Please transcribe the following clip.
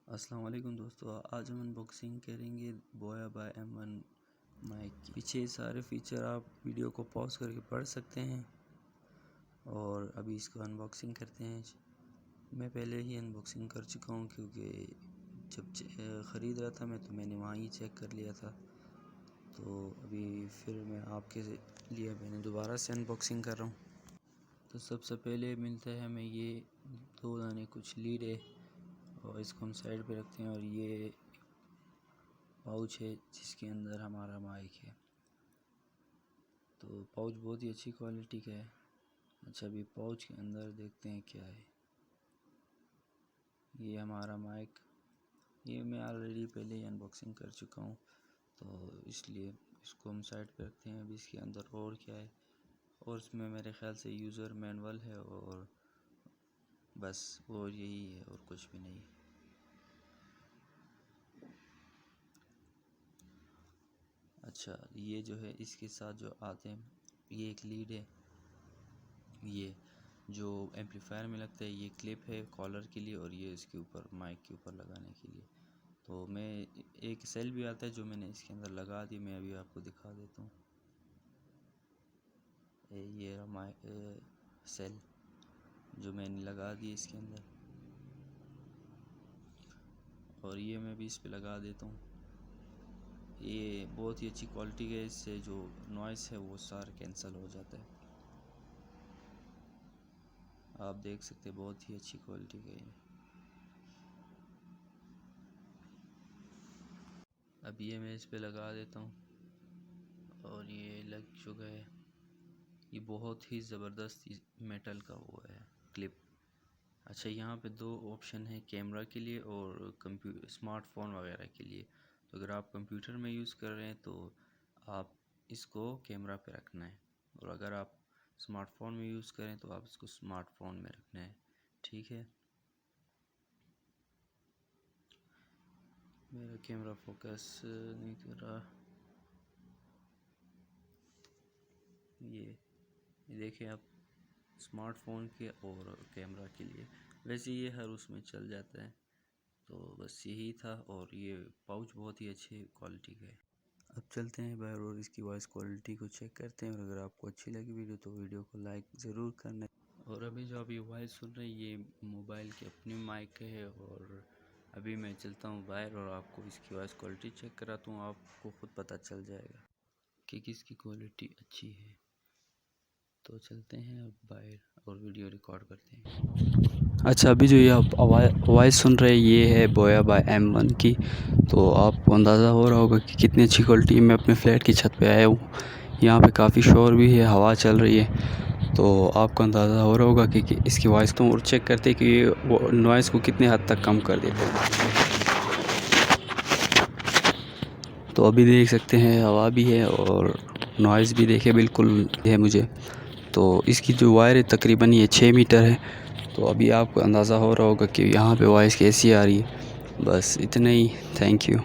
अस्सलाम वालेकुम दोस्तों, आज हम अनबॉक्सिंग करेंगे बोया बाय M1 माइक की। पीछे सारे फीचर आप वीडियो को पॉज करके पढ़ सकते हैं और अभी इसको अनबॉक्सिंग करते हैं। मैं पहले ही अनबॉक्सिंग कर चुका हूं क्योंकि जब ख़रीद रहा था मैं तो मैंने वहाँ ही चेक कर लिया था। तो अभी फिर मैं आपके लिए मैंने दोबारा से अनबॉक्सिंग कर रहा हूँ। तो सबसे पहले मिलता है हमें ये 2 दाने कुछ लीड है और इसको हम साइड पे रखते हैं। और ये पाउच है जिसके अंदर हमारा माइक है। तो पाउच बहुत ही अच्छी क्वालिटी का है। अच्छा, अभी पाउच के अंदर देखते हैं क्या है। ये हमारा माइक, ये मैं ऑलरेडी पहले ही अनबॉक्सिंग कर चुका हूँ, तो इसलिए इसको हम साइड पे रखते हैं। अभी इसके अंदर और क्या है, और इसमें मेरे ख्याल से यूज़र मैनुअल है और बस और यही है और कुछ भी नहीं। अच्छा, ये जो है इसके साथ जो आते हैं, ये एक लीड है, ये जो एम्पलीफायर में लगता है, ये क्लिप है कॉलर के लिए और ये इसके ऊपर माइक के ऊपर लगाने के लिए। तो मैं एक सेल भी आता है जो मैंने इसके अंदर लगा दी, मैं अभी आपको दिखा देता हूँ। ये रहा माइक सेल जो मैंने लगा दी इसके अंदर, और ये मैं भी इस पे लगा देता हूँ। ये बहुत ही अच्छी क्वालिटी का है, इससे जो नॉइस है वो सारा कैंसिल हो जाता है। आप देख सकते हैं बहुत ही अच्छी क्वालिटी का है। अब ये मैं इस पे लगा देता हूँ और ये लग चुका है। ये बहुत ही ज़बरदस्त मेटल का वो है क्लिप। अच्छा, यहाँ पे 2 ऑप्शन है, कैमरा के लिए और स्मार्टफोन वगैरह के लिए। तो अगर आप कंप्यूटर में यूज़ कर रहे हैं तो आप इसको कैमरा पे रखना है, और अगर आप स्मार्टफोन में यूज़ करें तो आप इसको स्मार्टफोन में रखना है। ठीक है, मेरा कैमरा फोकस नहीं कर रहा। ये देखें आप, स्मार्टफोन के और कैमरा के लिए, वैसे ये हर उसमें चल जाता है। तो बस यही था, और ये पाउच बहुत ही अच्छी क्वालिटी का है। अब चलते हैं बाहर और इसकी वॉइस क्वालिटी को चेक करते हैं। और अगर आपको अच्छी लगी वीडियो तो वीडियो को लाइक ज़रूर करना। और अभी जो आप ये वॉइस सुन रहे हैं ये मोबाइल की अपनी माइक है। और अभी मैं चलता हूँ बाहर और आपको इसकी वॉइस क्वालिटी चेक कराता हूँ, आपको ख़ुद पता चल जाएगा कि किसकी क्वालिटी अच्छी है। तो चलते हैं अब बाहर और वीडियो रिकॉर्ड करते हैं। अच्छा, अभी जो ये आप वॉइस सुन रहे हैं ये है बोया बाय M1 की। तो आपको अंदाज़ा हो रहा होगा कि कितनी अच्छी क्वालिटी। मैं अपने फ्लैट की छत पे आया हूँ, यहाँ पे काफ़ी शोर भी है, हवा चल रही है। तो आपको अंदाज़ा हो रहा होगा कि इसकी वॉइस तो और चेक करते हैं कि वो नॉइज़ को कितने हद तक कम कर देते हैं। तो अभी देख सकते हैं हवा भी है और नॉइज़ भी देखे बिल्कुल है मुझे। तो इसकी जो वायर है तकरीबन ये 6 मीटर है। तो अभी आपको अंदाज़ा हो रहा होगा कि यहाँ पे वॉइस कैसी आ रही है। बस इतना ही, थैंक यू।